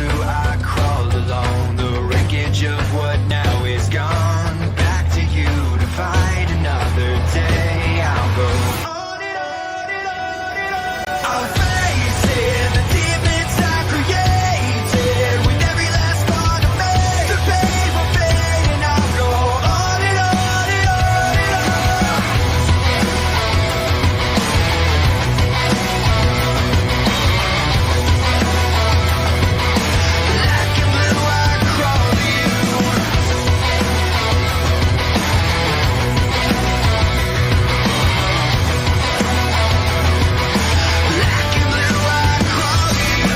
blue, I crawl along the wreckage of what now is gone. Back to you to fight another day. I'll go on and on and on and on. I'm facing the demons I created with every last part of me. The pain will fade and I'll go on and on and on and on. Black and blue, I crawl to you. Black and blue, I crawl to you.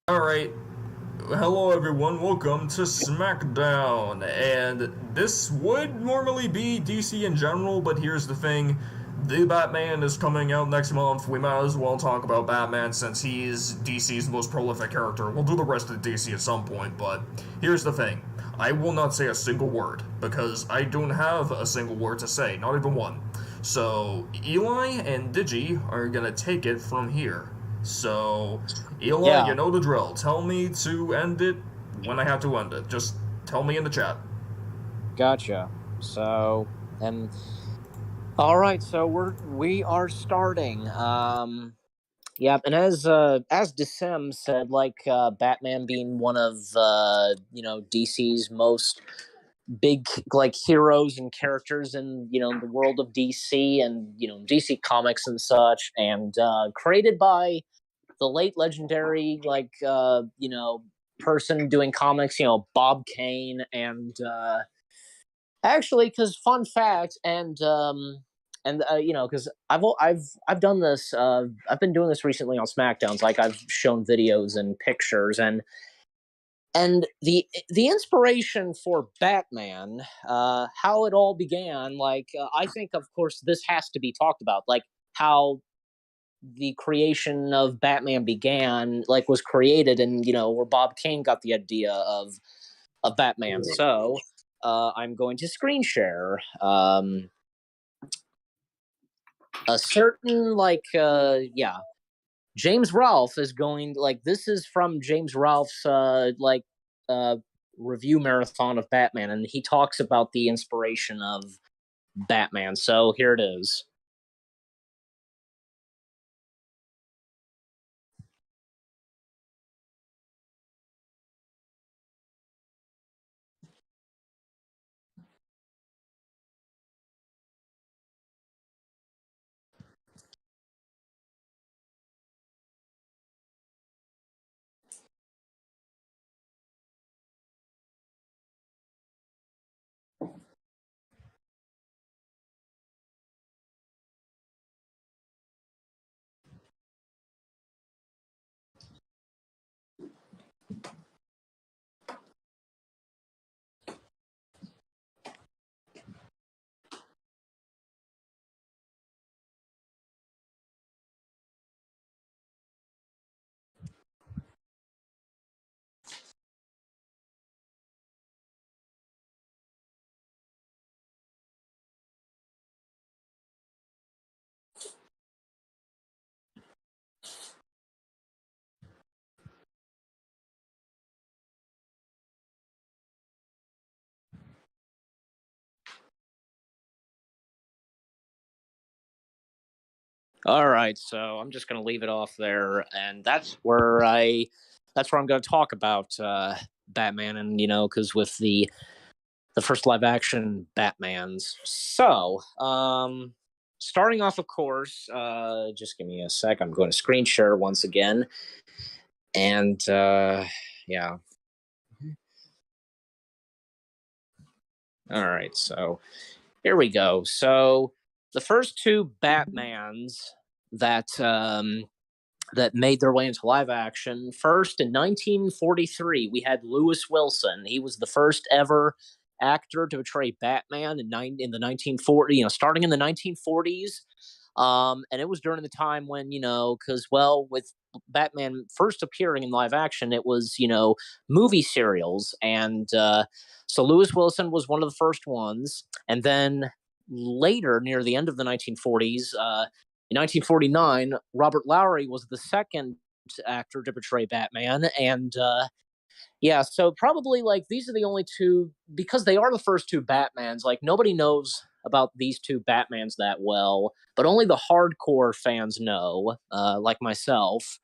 Alright, hello everyone, welcome to SmackDown, and this would normally be DC in general, but here's the thing, the Batman is coming out next month. We might as well talk about Batman since he's DC's most prolific character. We'll do the rest of DC at some point, but here's the thing, I will not say a single word, because I don't have a single word to say, not even one. So, Eli and Digi are gonna take it from here. So, Eli, Yeah. you know the drill. Tell me to end it when I have to end it. Just tell me in the chat. Gotcha. So, all right. So we are starting. Yeah, and as Decem said, Batman being one of DC's most big heroes and characters in the world of DC and DC Comics and such, and created by the late legendary person doing comics, Bob Kane, and actually, because fun fact, because I've done this, I've been doing this recently on SmackDowns. Like I've shown videos and pictures, and the inspiration for Batman, how it all began. I think, of course, this has to be talked about. Like how the creation of Batman began, was created, and where Bob Kane got the idea of Batman. So I'm going to screen share a certain James Ralph is going, this is from James Ralph's review marathon of Batman, and he talks about the inspiration of Batman. So here it is. All right, so I'm just going to leave it off there, and that's where I'm going to talk about Batman, and because with the first live action Batmans. So, starting off, of course, just give me a sec. I'm going to screen share once again, and yeah. All right, so here we go. So the first two Batmans that made their way into live action. First, in 1943, we had Lewis Wilson. He was the first ever actor to portray Batman in the 1940s. Starting in the 1940s, and it was during the time when because with Batman first appearing in live action, it was movie serials, and so Lewis Wilson was one of the first ones, and then later, near the end of the 1940s, In 1949, Robert Lowry was the second actor to portray Batman, and yeah, so probably like these are the only two because they are the first two Batmans. Like nobody knows about these two Batmans that well, but only the hardcore fans know, like myself,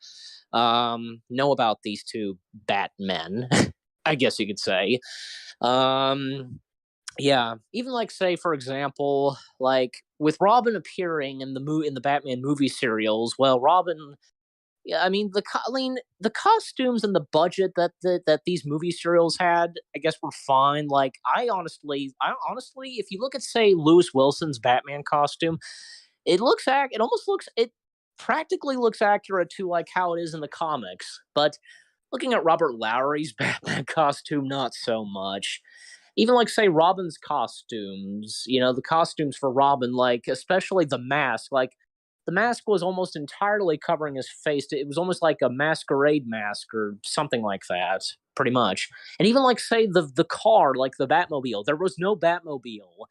know about these two Batmen. I guess you could say. Um, yeah, even like say for example, like with Robin appearing in the Batman movie serials. Well, Robin yeah, I mean the costumes and the budget that these movie serials had, I guess were fine. Like I honestly, if you look at say Lewis Wilson's Batman costume, it almost looks it practically looks accurate to like how it is in the comics. But looking at Robert Lowry's Batman costume, not so much. Even like say Robin's costumes, the costumes for Robin, like especially the mask, like the mask was almost entirely covering his face. It was almost like a masquerade mask or something like that, pretty much. And even like say the car, like the Batmobile, there was no Batmobile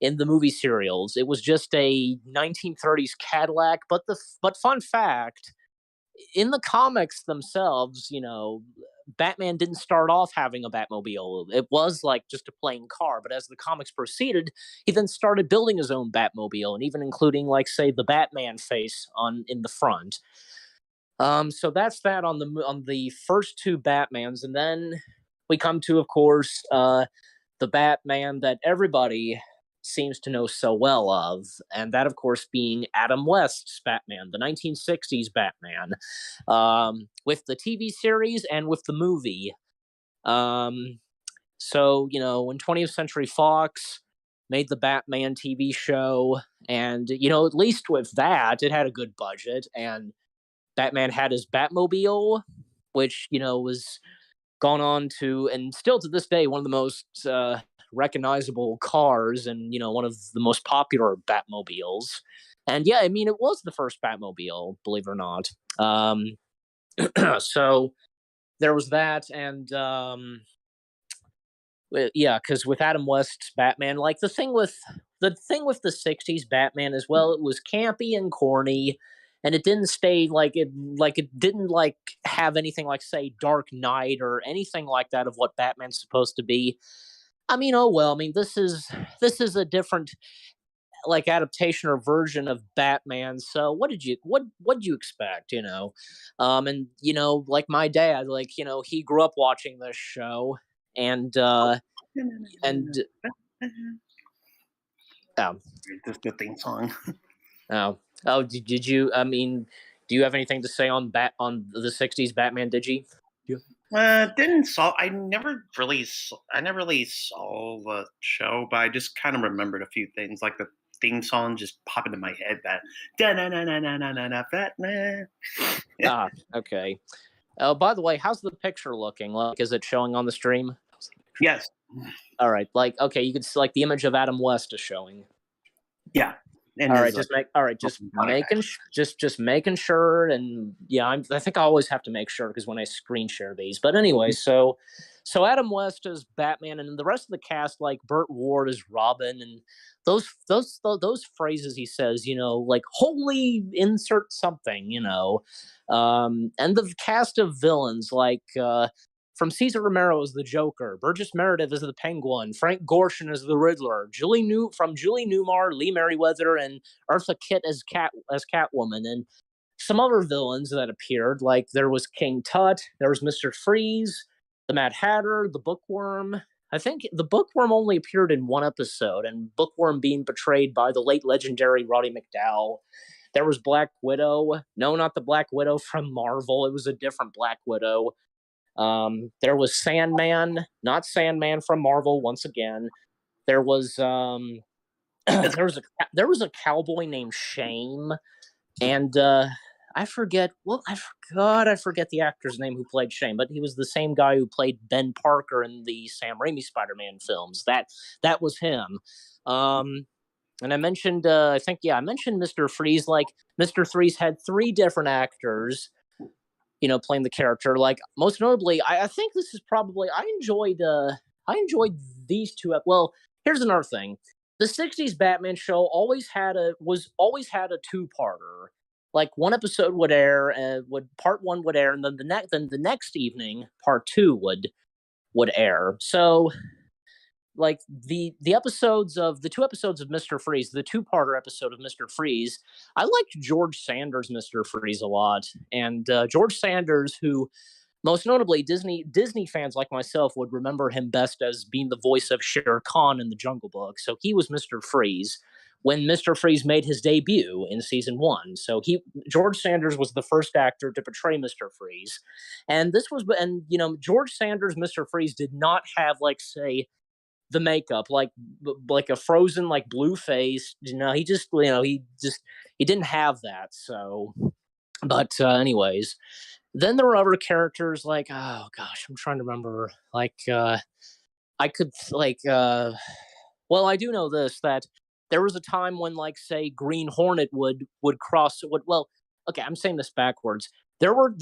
in the movie serials. It was just a 1930s Cadillac. But fun fact, in the comics themselves, Batman didn't start off having a Batmobile. It was like just a plain car, but as the comics proceeded, he then started building his own Batmobile, and even including, like, say, the Batman face in the front. So that's that on the first two Batmans, and then we come to, of course, the Batman that everybody seems to know so well of, and that, of course, being Adam West's Batman, the 1960s Batman, with the TV series and with the movie. So, when 20th Century Fox made the Batman TV show, and, at least with that, it had a good budget, and Batman had his Batmobile, which, was gone on to, and still to this day, one of the most recognizable cars and one of the most popular Batmobiles. And yeah, I mean it was the first Batmobile, believe it or not. So there was that, and yeah, because with Adam West's Batman, like the 60s Batman as well, it was campy and corny, and it didn't stay it didn't like have anything like say Dark Knight or anything like that of what Batman's supposed to be. I mean, oh well. I mean, this is a different like adaptation or version of Batman. So what did you expect? And like my dad, like he grew up watching this show, and and oh Just the theme song. oh did you? I mean, do you have anything to say on the '60s Batman? Did you? Didn't saw. I never really saw the show, but I just kind of remembered a few things, like the theme song just popped into my head. That da na na na na na na na Batman. Okay. Oh, by the way, how's the picture looking? Like, is it showing on the stream? Yes. All right. Like, okay, you can see like the image of Adam West is showing. Yeah. And all right, just making sure, and yeah, I think I always have to make sure because when I screen share these. But anyway, so Adam West is Batman, and the rest of the cast, like Burt Ward is Robin, and those phrases he says, like holy insert something, and the cast of villains like. From Cesar Romero as the Joker, Burgess Meredith as the Penguin, Frank Gorshin as the Riddler, Julie Newmar, Lee Merriweather, and Eartha Kitt as Catwoman, and some other villains that appeared. Like there was King Tut, there was Mr. Freeze, the Mad Hatter, the Bookworm. I think the Bookworm only appeared in one episode, and Bookworm being portrayed by the late legendary Roddy McDowall. There was Black Widow. No, not the Black Widow from Marvel. It was a different Black Widow. There was Sandman, not Sandman from Marvel. Once again, there was there was a cowboy named Shame, and I forget the actor's name who played Shame, but he was the same guy who played Ben Parker in the Sam Raimi Spider-Man films. That was him. And I mentioned, I mentioned Mr. Freeze. Like Mr. Freeze had 3 different actors. Playing the character. Like most notably, I think this is probably I enjoyed these two. Well, here's another thing. the '60s Batman show always had a two-parter. Like one episode would air, would part one would air, and then the next evening part two would air. So like the two episodes of Mr. Freeze, the two-parter episode of Mr. Freeze, I liked George Sanders' Mr. Freeze a lot, and George Sanders, who most notably Disney fans like myself would remember him best as being the voice of Shere Khan in the Jungle Book. So he was Mr. Freeze when Mr. Freeze made his debut in season one. So George Sanders was the first actor to portray Mr. Freeze, and George Sanders' Mr. Freeze did not have like say the makeup like a frozen like blue face. He didn't have that. So, but anyways, then there were other characters like, oh gosh, I'm trying to remember. Like I could like well, I do know this, that there was a time when like say Green Hornet would cross would well, okay, I'm saying this backwards. There would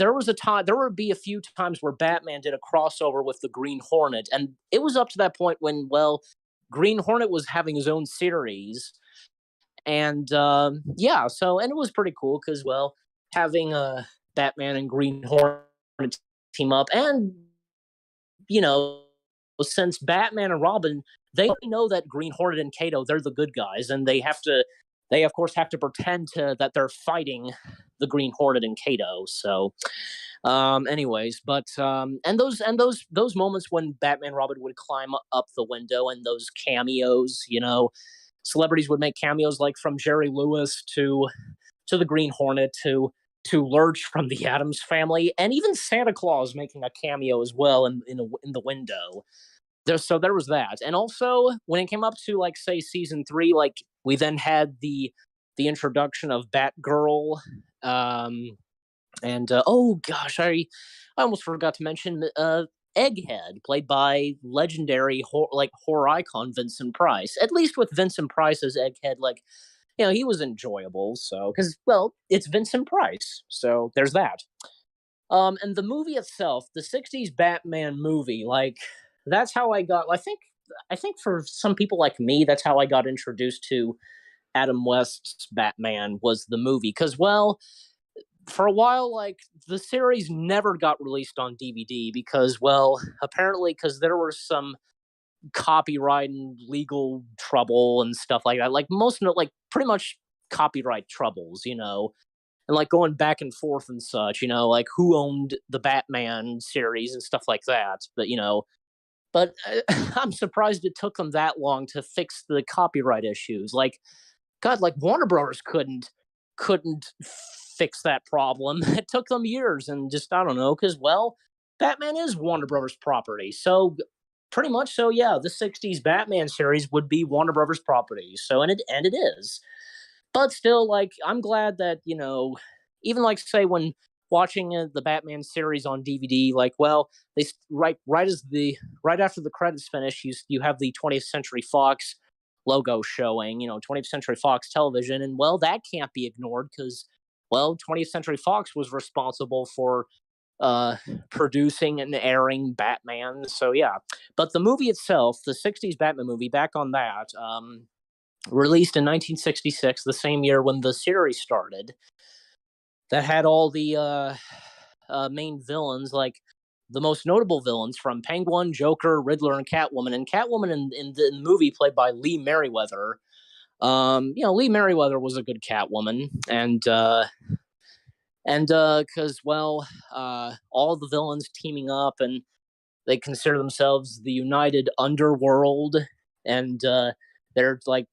be a few times where Batman did a crossover with the Green Hornet, and it was up to that point when, well, Green Hornet was having his own series, and yeah, so, and it was pretty cool because, well, having Batman and Green Hornet team up, and since Batman and Robin, they know that Green Hornet and Kato, they're the good guys, and they of course have to pretend that they're fighting the Green Hornet and Kato. So, anyways, but and those moments when Batman and Robin would climb up the window, and those cameos, celebrities would make cameos like from Jerry Lewis to the Green Hornet to Lurch from the Addams Family, and even Santa Claus making a cameo as well in the window. There was that, and also when it came up to like say season 3, like we then had the introduction of Batgirl, and oh gosh, I almost forgot to mention Egghead, played by legendary horror icon Vincent Price. At least with Vincent Price as Egghead, like he was enjoyable. So because well, it's Vincent Price, so there's that. And the movie itself, the '60s Batman movie, like that's how I got. I think for some people like me, that's how I got introduced to Adam West's Batman, was the movie. Because, well, for a while, like the series never got released on DVD because, well, apparently because there were some copyright and legal trouble and stuff like that. Like most of it, like pretty much copyright troubles, and like going back and forth and such, like who owned the Batman series and stuff like that. But I'm surprised it took them that long to fix the copyright issues. Like, God, like Warner Brothers couldn't fix that problem. It took them years, and just I don't know, because well, Batman is Warner Brothers property, so pretty much so. Yeah, the '60s Batman series would be Warner Brothers property. So and it is, but still, like I'm glad that even like say when watching the Batman series on DVD, like well, they right after the credits finish, you have the 20th Century Fox logo showing, 20th Century Fox Television, and well, that can't be ignored because well, 20th Century Fox was responsible for producing and airing Batman. So yeah, but the movie itself, the '60s Batman movie, back on that, released in 1966, the same year when the series started. That had all the main villains, like the most notable villains from Penguin, Joker, Riddler, and Catwoman. And Catwoman in the movie played by Lee Merriweather. Lee Merriweather was a good Catwoman, and because well, all the villains teaming up, and they consider themselves the United Underworld, and they're like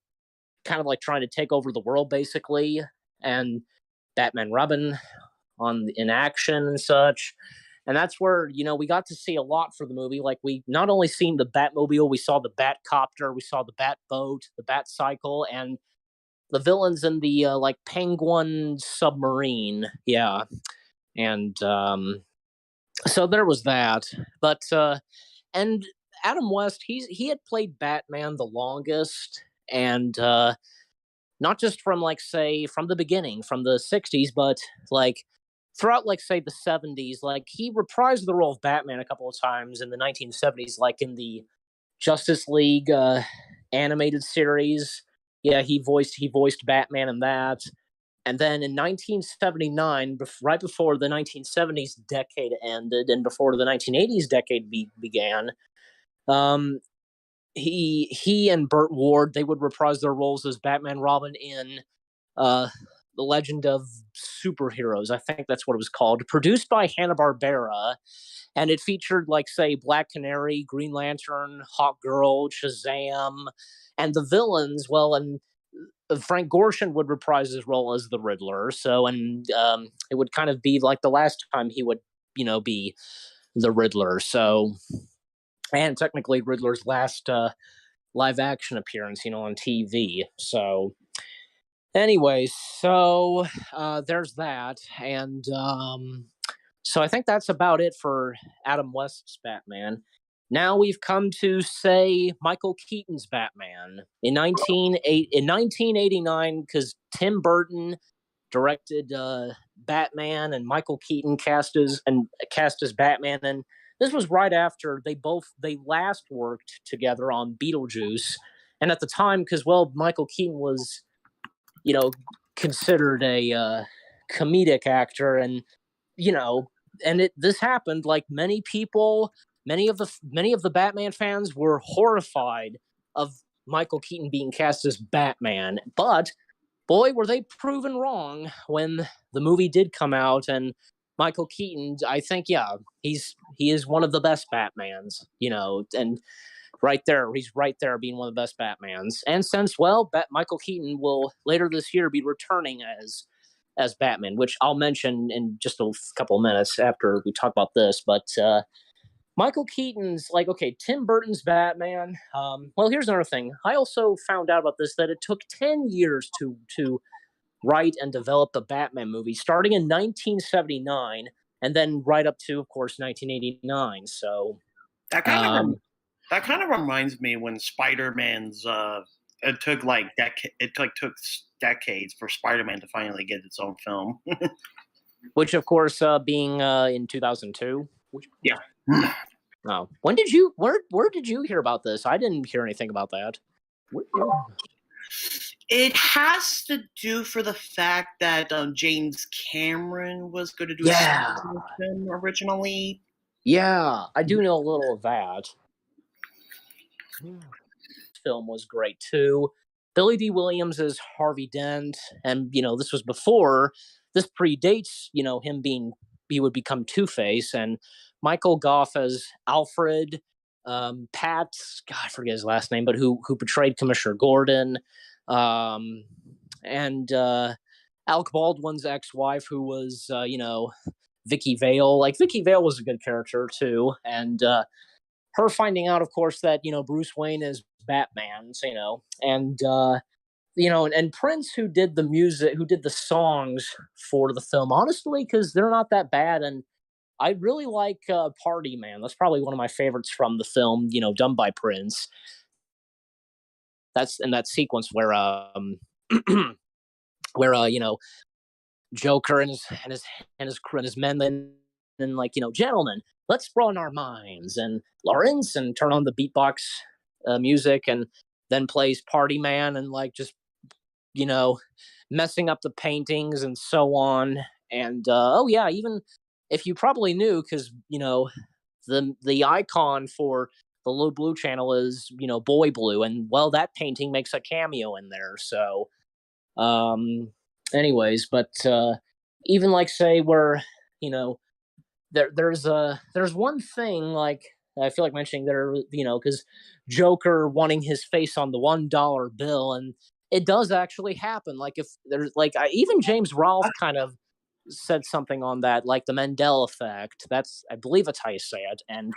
kind of like trying to take over the world basically, and Batman Robin in action and such. And that's where, we got to see a lot for the movie. Like we not only seen the Batmobile, we saw the Batcopter, we saw the Batboat, the Batcycle, and the villains in the like Penguin submarine. Yeah. And so there was that. But and Adam West, he had played Batman the longest, and not just from like say from the beginning, from the '60s, but like throughout like say the '70s. Like he reprised the role of Batman a couple of times in the 1970s, like in the Justice League animated series. Yeah, he voiced Batman in that. And then in 1979, right before the 1970s decade ended and before the 1980s decade began, um, he and Burt Ward, they would reprise their roles as Batman, Robin in uh, The Legend of Superheroes. I think that's what it was called. Produced by Hanna-Barbera, and it featured, like, say, Black Canary, Green Lantern, Hawk Girl, Shazam, and the villains. Well, and Frank Gorshin would reprise his role as the Riddler. So, and it would kind of be like the last time he would, be the Riddler. So, and technically Riddler's last live action appearance, on TV. So, anyway, so there's that, and so I think that's about it for Adam West's Batman. Now we've come to, say, Michael Keaton's Batman in 1989, because Tim Burton directed Batman, and Michael Keaton cast as Batman, and this was right after they last worked together on Beetlejuice, and at the time, because Michael Keaton was, considered a comedic actor, and this happened, like, many people. Many of the Batman fans were horrified of Michael Keaton being cast as Batman, but boy, were they proven wrong when the movie did come out. And Michael Keaton, I think, he is one of the best Batmans, and he's right there being one of the best Batmans. And since, Michael Keaton will later this year be returning as Batman, which I'll mention in just a couple of minutes after we talk about this, but. Michael Keaton's, Tim Burton's Batman. Here's another thing. I also found out about this, that it took 10 years to write and develop the Batman movie, starting in 1979, and then right up to, of course, 1989. So that kind of reminds me when Spider-Man's. It took took decades for Spider-Man to finally get its own film. Which, of course, being in 2002. Yeah. Oh, where did you hear about this? I didn't hear anything about that. It has to do for the fact that James Cameron was going to do a film originally. Yeah, I do know a little of that. This film was great too. Billy D. Williams as Harvey Dent, and this was before. This predates he would become Two-Face, and Michael Goff as Alfred, Pat, God, I forget his last name, but who portrayed Commissioner Gordon, and Alec Baldwin's ex-wife, who was, Vicky Vale. Like, Vicky Vale was a good character too, and her finding out, of course, that Bruce Wayne is Batman, and and Prince, who did the music, who did the songs for the film, honestly, because they're not that bad, and I really like Party Man. That's probably one of my favorites from the film, done by Prince. That's in that sequence where Joker and his men then, gentlemen, let's run our minds, and Lawrence, and turn on the beatbox music, and then plays Party Man, and just messing up the paintings and so on. And even if you probably knew, because the icon for the Low Blue channel is Boy Blue, and that painting makes a cameo in there. So anyways, but even say where there's one thing I feel like mentioning there, because Joker wanting his face on the $1 bill, and it does actually happen. If there's even James Rolfe kind of said something on that, like the Mandela effect. I believe that's how you say it. And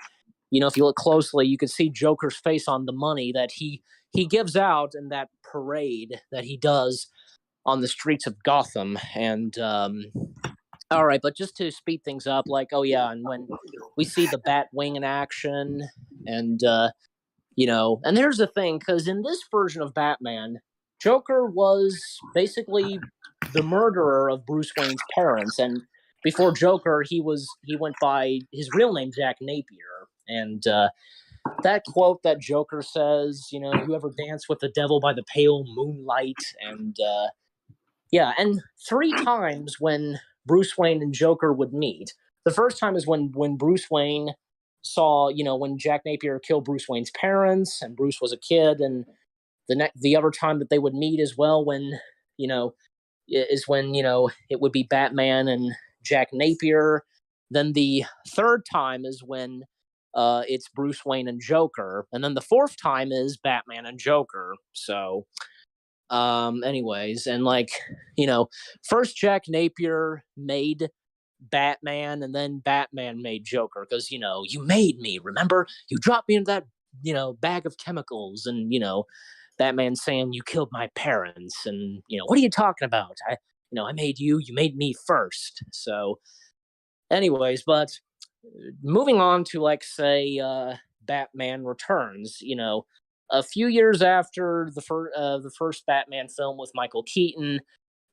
if you look closely, you can see Joker's face on the money that he gives out in that parade that he does on the streets of Gotham. And all right, but just to speed things up, and when we see the Batwing in action, and and here's the thing, because in this version of Batman, Joker was basically the murderer of Bruce Wayne's parents, and before Joker, he went by his real name, Jack Napier, and that quote that Joker says, you ever dance with the devil by the pale moonlight? And yeah, and 3 times when Bruce Wayne and Joker would meet. The first time is when Bruce Wayne saw, when Jack Napier killed Bruce Wayne's parents and Bruce was a kid, and the other time that they would meet as well when, is when, it would be Batman and Jack Napier. Then the third time is when it's Bruce Wayne and Joker, and then the fourth time is Batman and Joker. So anyways, and first Jack Napier made Batman, and then Batman made Joker, because you made me, remember, you dropped me into that bag of chemicals, and Batman saying you killed my parents, and what are you talking about? I made you made me first. So anyways, but moving on to say Batman Returns, a few years after the first Batman film with Michael Keaton,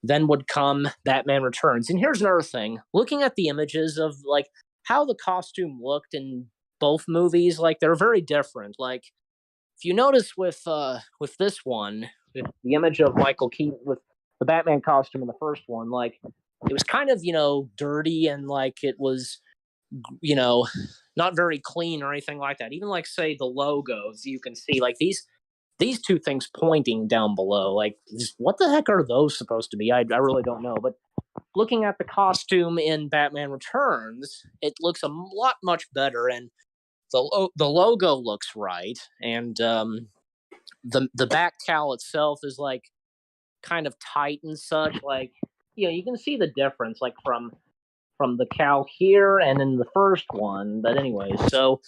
then would come Batman Returns. And here's another thing: looking at the images of how the costume looked in both movies, they're very different. If you notice with this one, with the image of Michael Keaton with the Batman costume in the first one, it was kind of dirty, and it was not very clean or anything like that. Even say the logos, you can see these two things pointing down below. What the heck are those supposed to be? I really don't know. But looking at the costume in Batman Returns, it looks a lot much better, and the logo looks right, and the back cowl itself is kind of tight and such. You can see the difference from the cowl here and in the first one. But anyway, so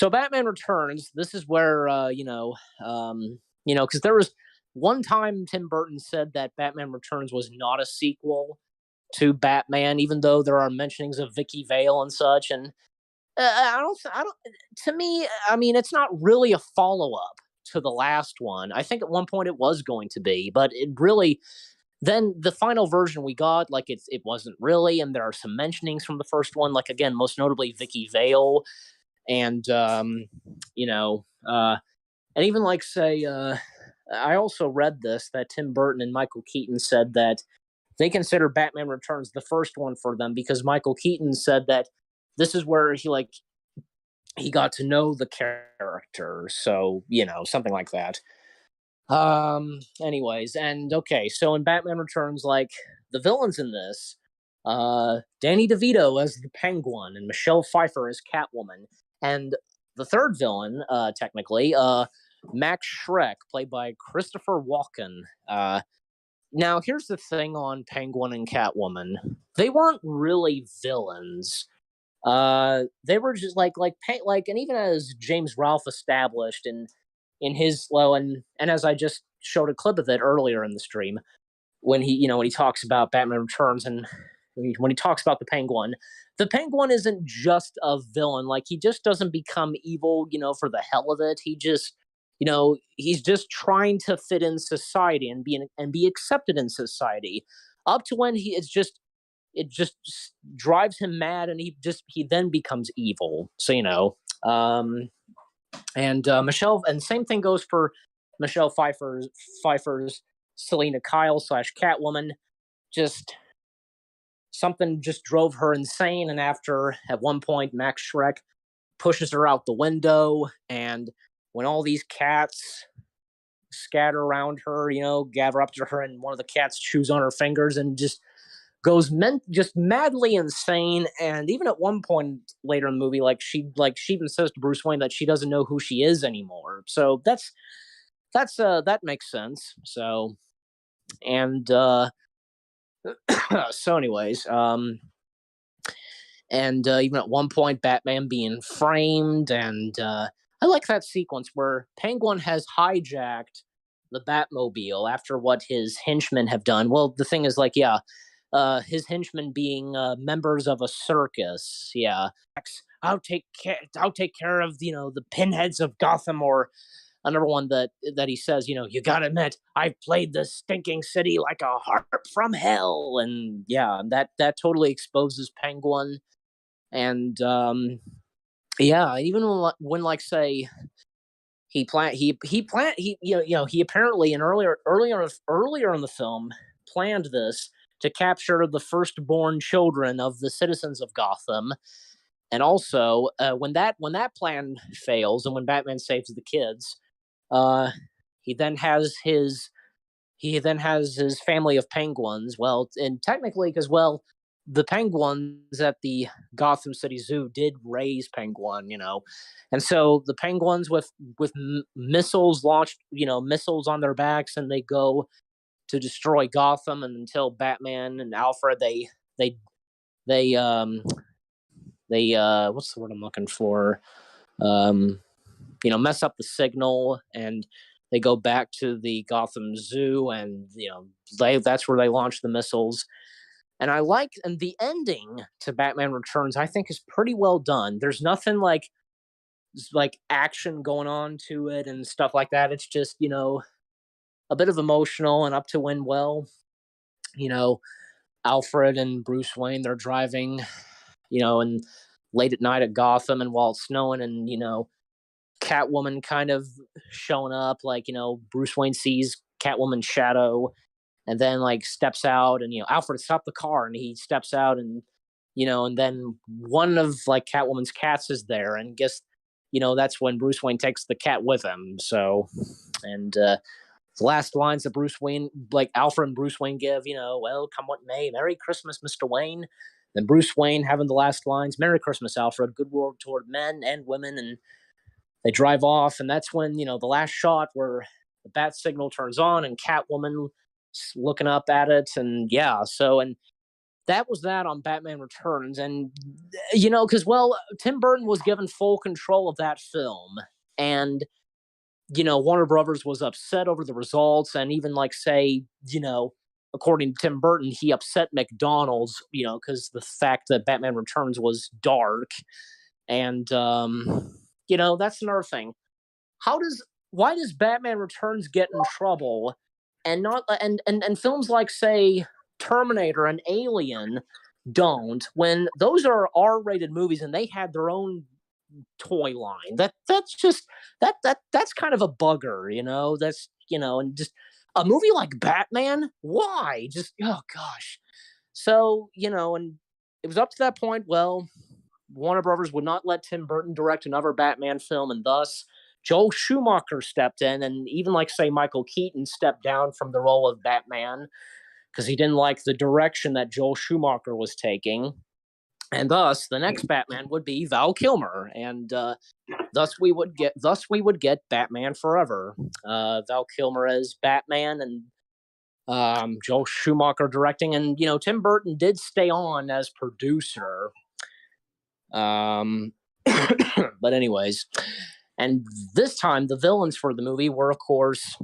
Batman Returns, this is where because there was one time Tim Burton said that Batman Returns was not a sequel to Batman, even though there are mentionings of Vicky Vale and such. And I don't. To me, I mean, it's not really a follow up to the last one. I think at one point it was going to be, but it really. Then the final version we got, it wasn't really, and there are some mentionings from the first one, again, most notably Vicky Vale, and and even I also read this, that Tim Burton and Michael Keaton said that they consider Batman Returns the first one for them, because Michael Keaton said that this is where he got to know the character, so something like that. Anyways, and okay, so in Batman Returns, the villains in this, Danny DeVito as the Penguin and Michelle Pfeiffer as Catwoman, and the third villain, technically, Max Schreck, played by Christopher Walken. Now here's the thing on Penguin and Catwoman: they weren't really villains. They were just and even as James Ralph established in his slow, and as I just showed a clip of it earlier in the stream, when he talks about Batman Returns, and when he talks about the Penguin isn't just a villain. He just doesn't become evil, for the hell of it. He just, he's just trying to fit in society and be accepted in society, up to when it just drives him mad, and he then becomes evil. So and Michelle, and same thing goes for Michelle Pfeiffer's Selena Kyle / Catwoman. Just something just drove her insane, and after, at one point, Max Schreck pushes her out the window, and when all these cats scatter around her, gather up to her, and one of the cats chews on her fingers and just goes just madly insane. And even at one point later in the movie, she even says to Bruce Wayne that she doesn't know who she is anymore. So that makes sense. So, and so anyways, and even at one point, Batman being framed, and I like that sequence where Penguin has hijacked the Batmobile after what his henchmen have done. Well, the thing is, his henchmen being members of a circus. Yeah, I'll take care of the pinheads of Gotham, or another one that he says, you gotta admit, I've played this stinking city like a harp from hell, and yeah, that totally exposes Penguin, and Yeah, even when like say he apparently in earlier in the film planned this to capture the firstborn children of the citizens of Gotham. And also, when that plan fails, and when Batman saves the kids, uh, he then has his family of penguins. Well, and technically, because the penguins at the Gotham City Zoo did raise penguin, and so the penguins with missiles launched, missiles on their backs, and they go to destroy Gotham. And until Batman and Alfred, they they what's the word I'm looking for? Um, mess up the signal, and they go back to the Gotham Zoo, and that's where they launch the missiles. And the ending to Batman Returns, I think, is pretty well done. There's nothing like action going on to it and stuff like that. It's just a bit of emotional and up to win well. You know, Alfred and Bruce Wayne, they're driving, and late at night at Gotham, and while it's snowing, and Catwoman kind of showing up, like Bruce Wayne sees Catwoman's shadow, and then like steps out, and Alfred, stop the car, and he steps out, and and then one of like Catwoman's cats is there, and guess that's when Bruce Wayne takes the cat with him. So, and the last lines that Bruce Wayne, like Alfred and Bruce Wayne give, well, come what may, Merry Christmas, Mr. Wayne. Then Bruce Wayne having the last lines, Merry Christmas, Alfred, good world toward men and women. And they drive off, and that's when, the last shot where the bat signal turns on and Catwoman looking up at it. And yeah, so, and that was that on Batman Returns. And, because, well, Tim Burton was given full control of that film. And, Warner Brothers was upset over the results, and even like say, according to Tim Burton, he upset McDonald's, because the fact that Batman Returns was dark. And that's another thing. Why does Batman Returns get in trouble, and not and films like say Terminator and Alien don't, when those are R-rated movies and they had their own toy line? That's kind of a bugger, that's and just a movie like Batman, why? Just, oh gosh. So, and it was up to that point, well, Warner Brothers would not let Tim Burton direct another Batman film, and thus Joel Schumacher stepped in, and even like say Michael Keaton stepped down from the role of Batman because he didn't like the direction that Joel Schumacher was taking. And thus the next Batman would be Val Kilmer, and thus we would get Batman Forever. Val Kilmer as Batman, and Joel Schumacher directing, and Tim Burton did stay on as producer. But anyways, and this time the villains for the movie were, of course,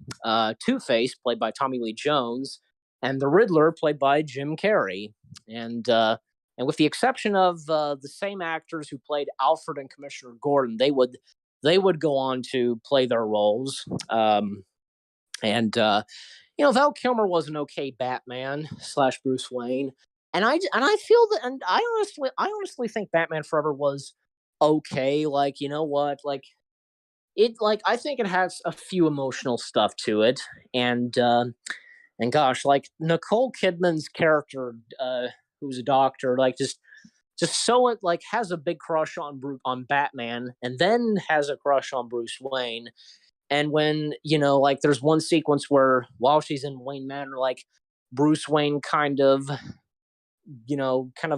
Two-Face, played by Tommy Lee Jones, and the Riddler, played by Jim Carrey. And with the exception of the same actors who played Alfred and Commissioner Gordon, they would go on to play their roles. And Val Kilmer was an okay Batman / Bruce Wayne. And I feel that, and I honestly think Batman Forever was okay. Like, you know what? Like, I think it has a few emotional stuff to it. And gosh, like Nicole Kidman's character, who's a doctor, like just so it like has a big crush on Batman, and then has a crush on Bruce Wayne. And when, like there's one sequence where while she's in Wayne Manor, like Bruce Wayne kind of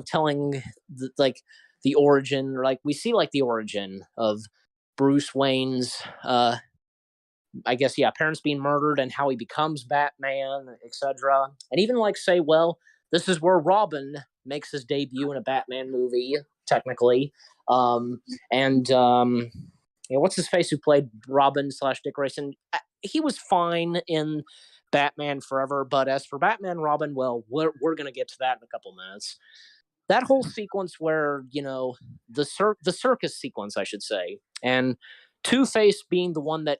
telling the origin, or like we see like the origin of Bruce Wayne's, I guess, yeah, parents being murdered and how he becomes Batman, etc. And even like say, well, this is where Robin makes his debut in a Batman movie, technically. What's his face who played Robin / Dick Grayson? He was fine in Batman Forever, but as for Batman Robin, well, we're gonna get to that in a couple minutes. That whole sequence where the circus sequence, I should say, and Two-Face being the one that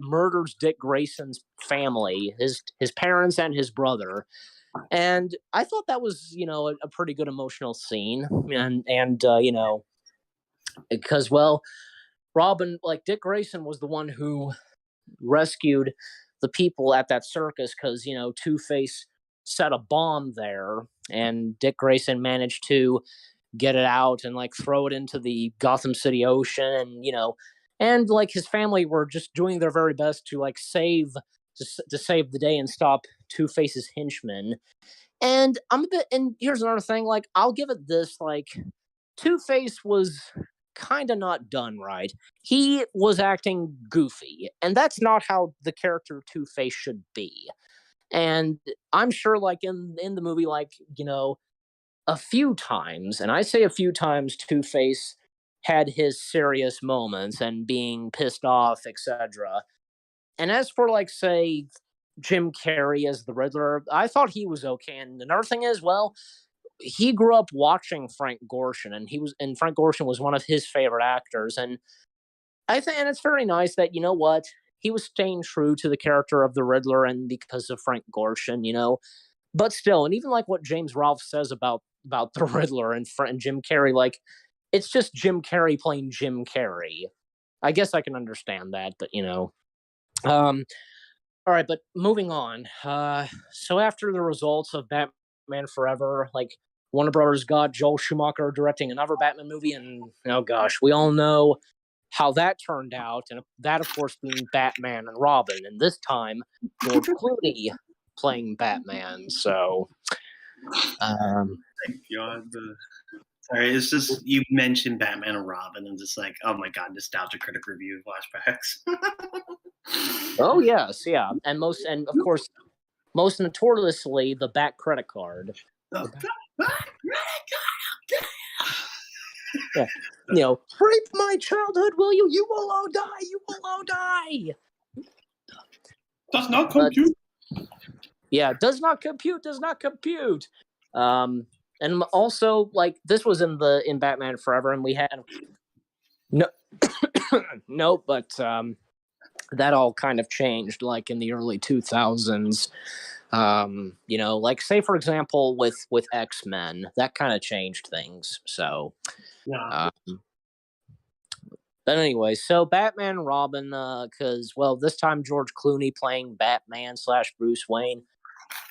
murders Dick Grayson's family, his parents and his brother. And I thought that was, a pretty good emotional scene. And because, well, Robin, like Dick Grayson was the one who rescued the people at that circus because, Two-Face set a bomb there, and Dick Grayson managed to get it out and like throw it into the Gotham City Ocean, and like his family were just doing their very best to like save the day and stop Two-Face's henchmen. And here's another thing, like I'll give it this, like Two-Face was kind of not done right. He was acting goofy, and that's not how the character Two-Face should be. And I'm sure, like in the movie, like a few times, and I say a few times, Two-Face had his serious moments and being pissed off, etc. And as for like say Jim Carrey as the Riddler, I thought he was okay. And another thing is, well, he grew up watching Frank Gorshin, and Frank Gorshin was one of his favorite actors. And I think, and it's very nice that he was staying true to the character of the Riddler, and because of Frank Gorshin, But still, and even like what James Rolfe says about the Riddler and Jim Carrey, like it's just Jim Carrey playing Jim Carrey. I guess I can understand that, but all right, but moving on. So after the results of Batman Forever, like Warner Brothers got Joel Schumacher directing another Batman movie, and oh gosh, we all know how that turned out, and that of course being Batman and Robin, and this time George Clooney playing Batman. So, Thank God. Sorry, it's just you mentioned Batman and Robin, and just like, oh my God, nostalgia critic review flashbacks. oh yes, yeah, and of course, most notoriously the Bat credit card. Yeah, rape my childhood, will you? You will all die. You will all die. Does not compute. Yeah, does not compute. Does not compute. And also, like this was in Batman Forever, and we had no, but that all kind of changed, like in the early 2000s. Like say for example with X-Men, that kind of changed things. So, yeah. But anyway, so Batman and Robin, because well, this time George Clooney playing Batman / Bruce Wayne.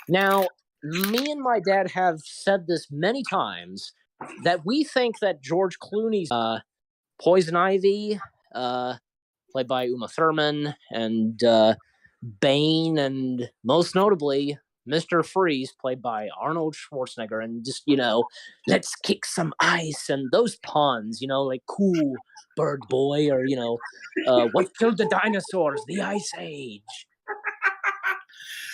Now, me and my dad have said this many times that we think that George Clooney's Poison Ivy, played by Uma Thurman, and Bane, and most notably Mr. Freeze, played by Arnold Schwarzenegger, and just let's kick some ice, and those puns, like cool bird boy, or what killed the dinosaurs? The Ice Age.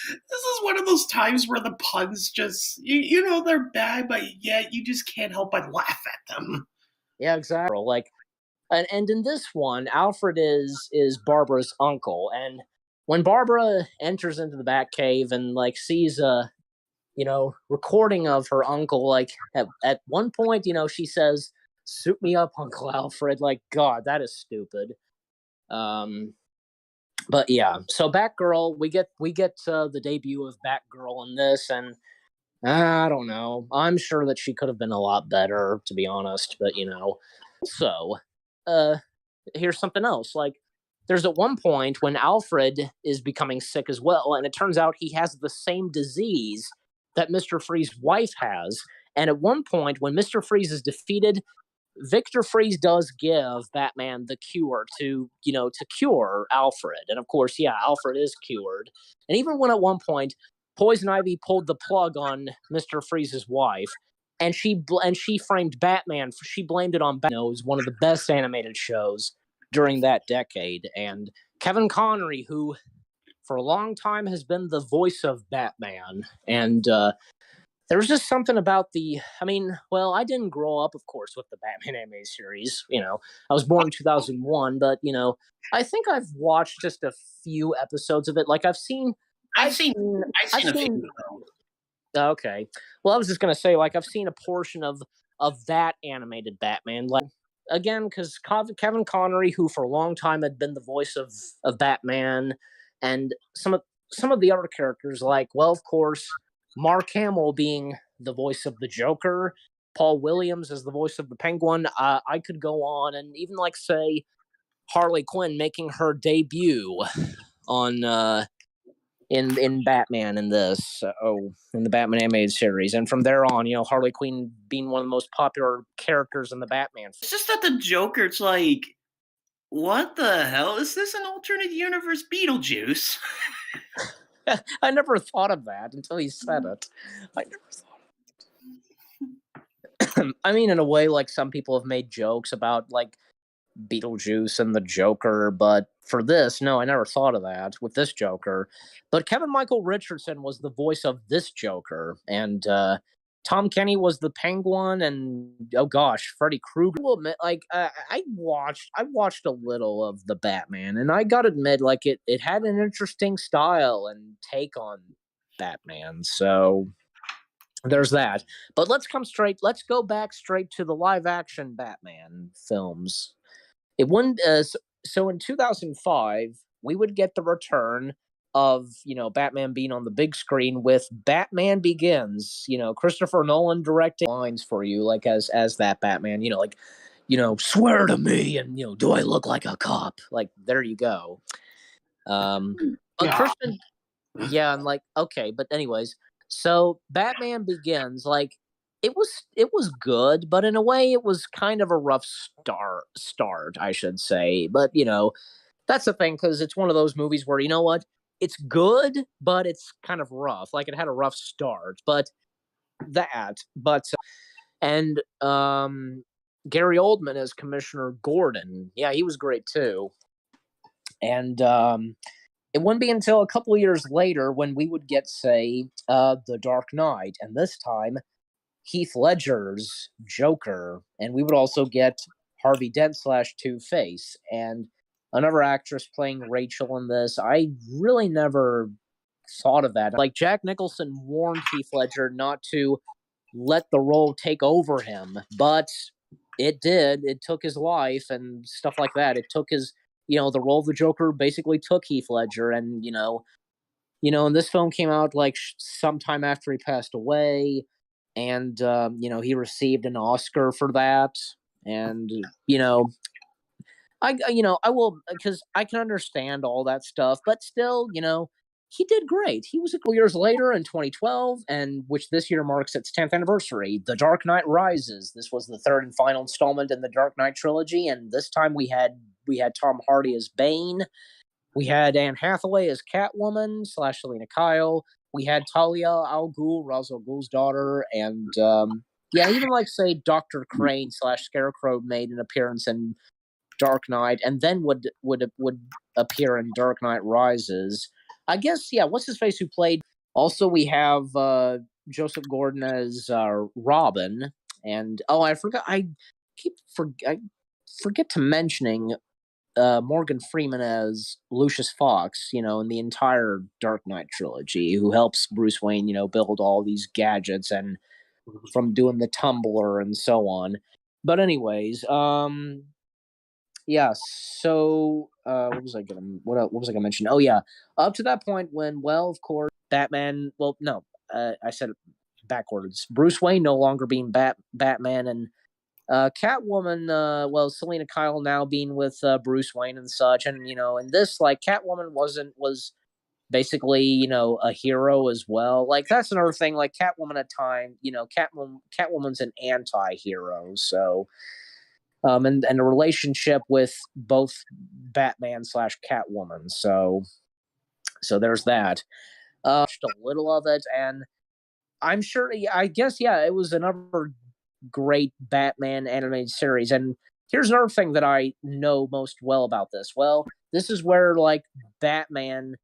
This is one of those times where the puns just, they're bad, but yet you just can't help but laugh at them. Yeah, exactly. Like, and in this one, Alfred is Barbara's uncle, and when Barbara enters into the Batcave and like sees a, recording of her uncle, like at one point, she says, "Suit me up, Uncle Alfred." Like, God, that is stupid. But yeah, so Batgirl, we get the debut of Batgirl in this, and I don't know. I'm sure that she could have been a lot better, to be honest. But so here's something else. Like, there's at one point when Alfred is becoming sick as well, and it turns out he has the same disease that Mr. Freeze's wife has. And at one point, when Mr. Freeze is defeated, Victor Freeze does give Batman the cure to cure Alfred. And of course, yeah, Alfred is cured. And even when at one point, Poison Ivy pulled the plug on Mr. Freeze's wife, and she framed Batman. She blamed it on Batman. It was one of the best animated shows during that decade. And Kevin Connery, who for a long time has been the voice of Batman. And there was just something about I didn't grow up, of course, with the Batman anime series. I was born in 2001, but, I think I've watched just a few episodes of it. Like, I've seen a few. Okay. Well, I was just going to say, like, I've seen a portion of that animated Batman. Like, again, because Kevin Connery, who for a long time had been the voice of Batman, and some of the other characters, like, well, of course, Mark Hamill being the voice of the Joker, Paul Williams as the voice of the Penguin. I could go on, and even like say Harley Quinn making her debut on in Batman in this in the Batman animated series, and from there on, Harley Quinn being one of the most popular characters in the Batman. It's just that the Joker's like, what the hell? Is this an alternate universe Beetlejuice? I never thought of that until he said it. I never thought of it. I mean, in a way, like some people have made jokes about like Beetlejuice and the Joker, but for this, no, I never thought of that with this Joker. But Kevin Michael Richardson was the voice of this Joker, and Tom Kenny was the Penguin, and oh gosh, Freddy Krueger. Well, like I watched a little of the Batman, and I gotta admit, like it had an interesting style and take on Batman. So there's that. But let's go back straight to the live action Batman films. It wouldn't. So in 2005, we would get the return of Batman being on the big screen with Batman Begins. Christopher Nolan directing lines for you, like as that Batman. Swear to me, and do I look like a cop? Like there you go. But Yeah. Christian, yeah, and like okay, but anyways, so Batman Begins, like it was good, but in a way it was kind of a rough start, I should say. But that's the thing, because it's one of those movies where it's good, but it's kind of rough. Like it had a rough start, and Gary Oldman as Commissioner Gordon, yeah, he was great too. And it wouldn't be until a couple of years later when we would get, say, The Dark Knight, and this time Heath Ledger's Joker, and we would also get Harvey Dent / Two-Face, and another actress playing Rachel in this. I really never thought of that. Like Jack Nicholson warned Heath Ledger not to let the role take over him, but it did. It took his life and stuff like that. It took his, the role of the Joker basically took Heath Ledger, and and this film came out like sometime after he passed away. And he received an Oscar for that, and I will, because I can understand all that stuff, but still, he did great. He was a couple years later in 2012, and which this year marks its 10th anniversary. The Dark Knight Rises. This was the third and final installment in the Dark Knight trilogy, and this time we had Tom Hardy as Bane. We had Anne Hathaway as Catwoman / Selena Kyle. We had Talia al Ghul, Ra's al Ghul's daughter, and even like say Dr. Crane / Scarecrow made an appearance in Dark Knight, and then would appear in Dark Knight Rises. I guess, yeah. What's his face who played? Also, we have Joseph Gordon as Robin, and I forgot. I forget to mentioning Morgan Freeman as Lucius Fox, in the entire Dark Knight trilogy, who helps Bruce Wayne, build all these gadgets and from doing the tumbler and so on. But anyways, yeah. So what was I gonna mention? Oh yeah, up to that point when, well, of course, Batman. Well, no, I said it backwards. Bruce Wayne no longer being Batman, and Catwoman, Selena Kyle now being with Bruce Wayne and such, and in this, like, Catwoman was basically a hero as well. Like that's another thing. Like Catwoman at time, Catwoman's an anti-hero, so and a relationship with both Batman / Catwoman. So there's that. Just a little of it, and I'm sure. I guess it was another great Batman animated series. And here's another thing that I know most well about this. Well, this is where like Batman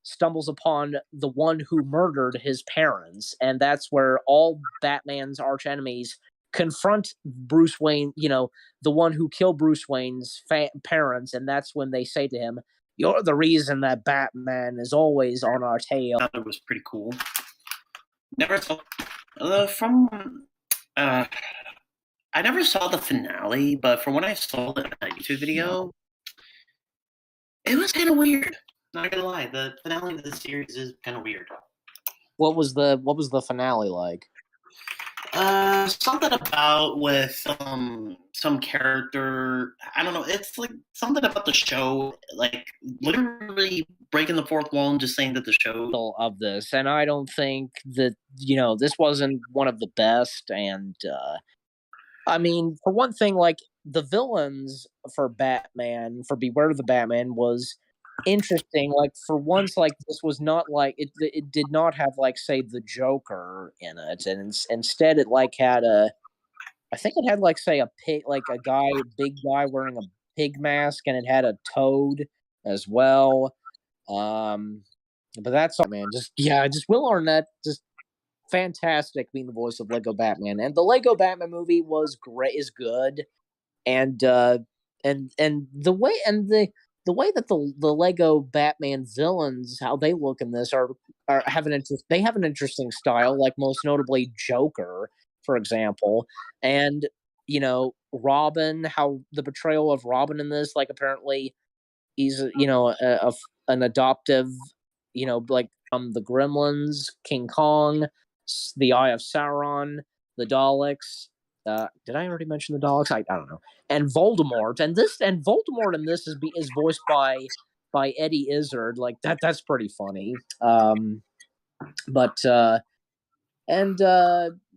stumbles upon the one who murdered his parents, and that's where all Batman's arch enemies confront Bruce Wayne, the one who killed Bruce Wayne's parents, and that's when they say to him, "You're the reason that Batman is always on our tail." I thought it was pretty cool. Never saw I never saw the finale, but from what I saw in a YouTube video, it was kind of weird. Not gonna lie, the finale of the series is kind of weird. What was the finale like? Something about with some character. I don't know. It's like something about the show, like literally breaking the fourth wall and just saying that the show. Of this, and I don't think that this wasn't one of the best. And I mean, for one thing, like the villains for Batman, for Beware the Batman, was interesting. Like for once, like this was not like it did not have like say the Joker in it, and instead it like had a I think it had like say a pig, like a big guy wearing a pig mask, and it had a toad as well. Um, but that's all, man. Just Will Arnett, just fantastic being the voice of Lego Batman, and the Lego Batman movie was great, is good, and the way that the Lego Batman villains, how they look in this are have an interest. They have an interesting style, like most notably Joker, for example, and Robin, how the portrayal of Robin in this, like apparently he's an adoptive, like the Gremlins, King Kong, the Eye of Sauron, the Daleks. Did I already mention the Daleks? I don't know. And Voldemort, and Voldemort in this is voiced by Eddie Izzard. Like that's pretty funny. But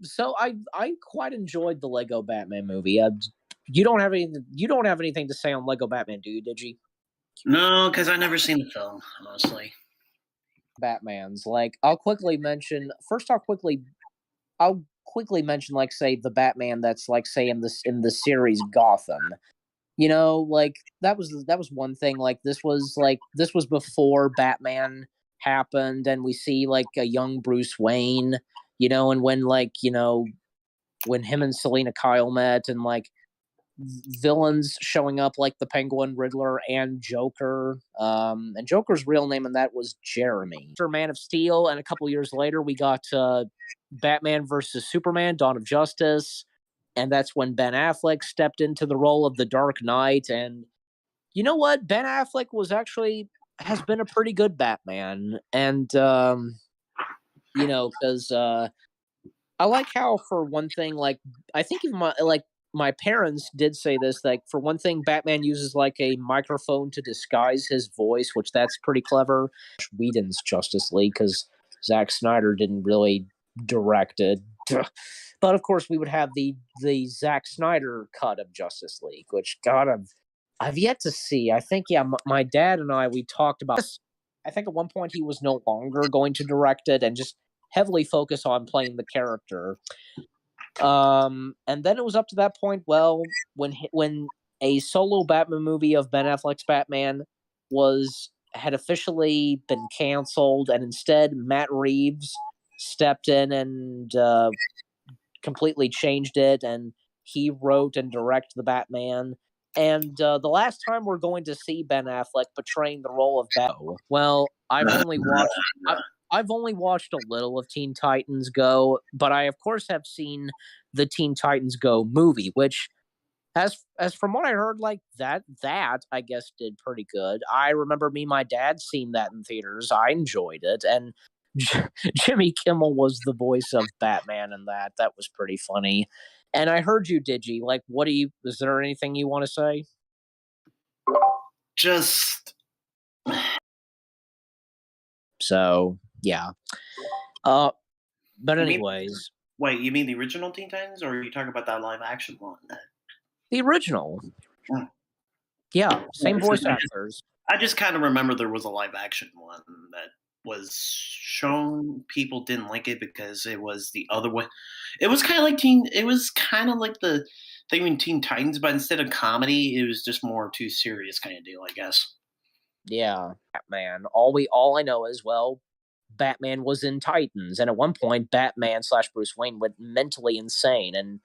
so I quite enjoyed the Lego Batman movie. You don't have anything to say on Lego Batman, do you? Did you? No, because I never seen the film, honestly. Batman's. Like I'll quickly mention like say the Batman that's like say in the series Gotham. Like that was one thing. Like this was before Batman happened, and we see like a young Bruce Wayne, and when him and Selena Kyle met, and like villains showing up like the Penguin, Riddler, and Joker. And Joker's real name in that was Jeremy. After Man of Steel, and a couple years later, we got Batman versus Superman: Dawn of Justice, and that's when Ben Affleck stepped into the role of the Dark Knight. And you know what? Ben Affleck has been a pretty good Batman, and because I like how, for one thing, like I think even my parents did say this, like for one thing, Batman uses like a microphone to disguise his voice, which that's pretty clever. Whedon's Justice League, because Zack Snyder didn't really direct it. But of course, we would have the Zack Snyder cut of Justice League, which God, I've yet to see. I think my dad and we talked about this. I think at one point he was no longer going to direct it and just heavily focus on playing the character. And then it was up to that point. Well, when a solo Batman movie of Ben Affleck's Batman had officially been canceled, and instead Matt Reeves stepped in and completely changed it, and he wrote and directed the Batman. And the last time we're going to see Ben Affleck portraying the role of Batman, well, I've only watched a little of Teen Titans Go, but I of course have seen the Teen Titans Go movie, which as from what I heard, like that I guess did pretty good. I remember me and my dad seeing that in theaters. I enjoyed it, and Jimmy Kimmel was the voice of Batman in that. That was pretty funny. And I heard you, Digi. Like, is there anything you want to say? Just so, yeah. But anyways. Wait, you mean the original Teen Titans, or are you talking about that live action one? The original. Yeah, same voice actors. I just kind of remember there was a live action one that was shown. People didn't like it because it was the other way. It was kind of like the thing in Teen Titans, but instead of comedy, it was just more too serious kind of deal, I guess. Yeah, Batman. All I know is, well, Batman was in Titans, and at one point, Batman / Bruce Wayne went mentally insane, and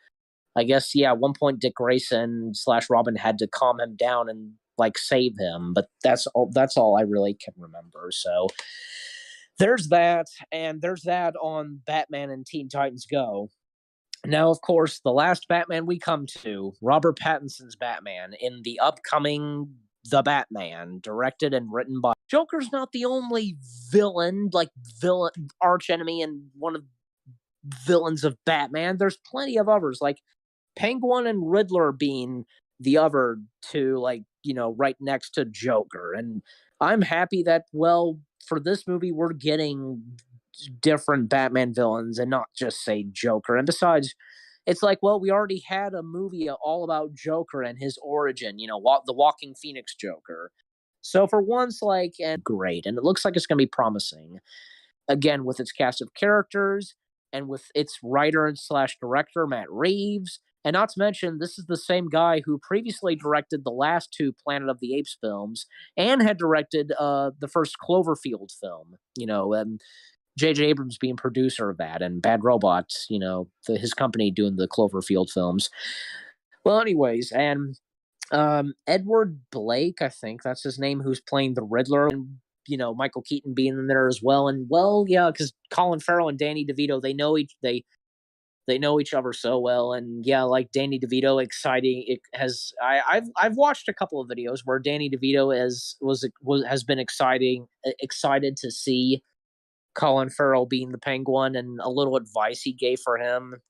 I guess at one point, Dick Grayson / Robin had to calm him down and like save him, but that's all I really can remember. So there's that, and there's that on Batman and Teen Titans Go. Now, of course, the last Batman we come to, Robert Pattinson's Batman, in the upcoming The Batman, directed and written by Joker's not the only villain arch enemy, and one of villains of Batman. There's plenty of others, like Penguin and Riddler being the other two, like, right next to Joker. And I'm happy that, well, for this movie, we're getting different Batman villains and not just say Joker. And besides, it's like, well, we already had a movie all about Joker and his origin, the Walking Phoenix Joker. So for once, like, and great. And it looks like it's going to be promising. Again, with its cast of characters and with its writer / director, Matt Reeves. And not to mention, this is the same guy who previously directed the last two Planet of the Apes films and had directed the first Cloverfield film, and J.J. Abrams being producer of that, and Bad Robot, his company doing the Cloverfield films. Well, anyways, and Edward Blake, I think that's his name, who's playing the Riddler, and Michael Keaton being in there as well. And well, yeah, because Colin Farrell and Danny DeVito, they know each other so well. And yeah, like Danny DeVito, exciting. I've watched a couple of videos where Danny DeVito has been excited to see Colin Farrell being the Penguin and a little advice he gave for him.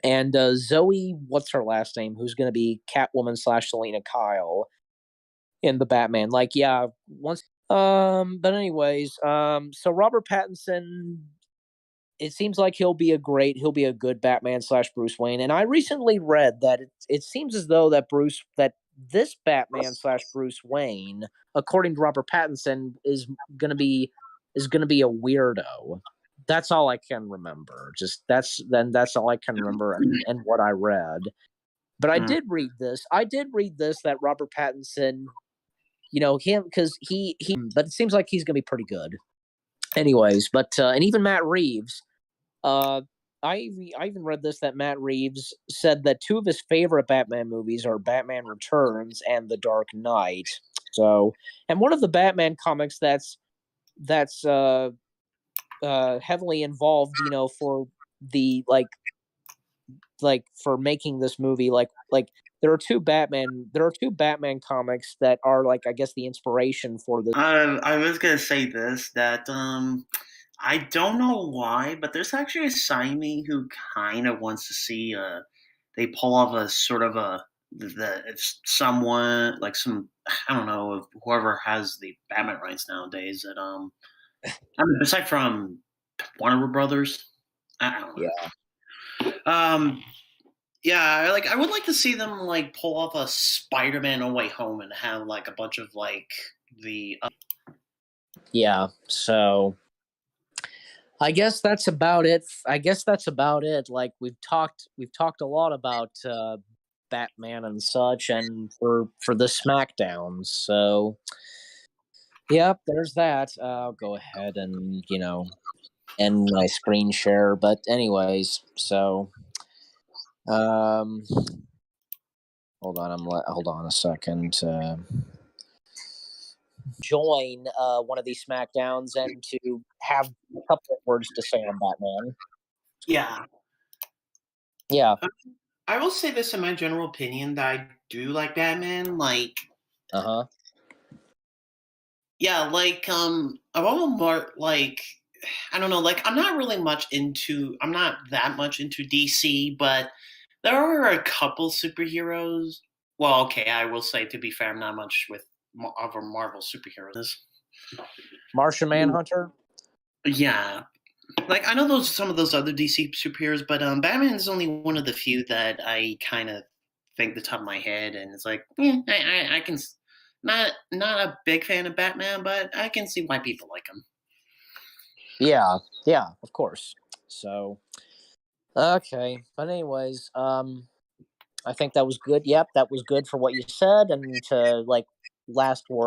And Zoe, what's her last name? Who's going to be Catwoman / Selena Kyle in the Batman? Like, yeah, once. But anyways, so Robert Pattinson, it seems like he'll be a good Batman / Bruce Wayne. And I recently read that it seems as though that this Batman / Bruce Wayne, according to Robert Pattinson, is gonna be a weirdo. That's all I can remember. That's all I can remember and what I read. But I did read this. That Robert Pattinson, because but it seems like he's gonna be pretty good. Anyways, but and even Matt Reeves, I even read this, that Matt Reeves said that two of his favorite Batman movies are Batman Returns and The Dark Knight. So, and one of the Batman comics that's heavily involved, for the like for making this movie, like there are two Batman comics that are, like, I guess, the inspiration for this. I was gonna say this, that I don't know why, but there's actually a side of me who kind of wants to see they pull off a sort of if someone like some, I don't know, whoever has the Batman rights nowadays, that I mean, aside from Warner Brothers, I don't know. Yeah, like I would like to see them like pull off a Spider-Man No Way Home and have like a bunch of like the. Yeah, so I guess that's about it. Like we've talked a lot about Batman and such, and for the SmackDown. So, yep, there's that. I'll go ahead and end my screen share. But anyways, so hold on a second. Join one of these SmackDowns and to have a couple of words to say on Batman. Yeah. Yeah. I will say this in my general opinion, that I do like Batman. Like, yeah, like I'm more like, I don't know, like I'm not that much into DC, but there are a couple superheroes. Well, okay, I will say, to be fair, I'm not much with other Marvel superheroes. Martian Manhunter? Yeah. Like, I know some of those other DC superheroes, but Batman is only one of the few that I kind of think the top of my head, and it's like, I can not a big fan of Batman, but I can see why people like him. Yeah, of course. So, okay, but anyways, I think that was good. Yep, that was good for what you said, and to like last word.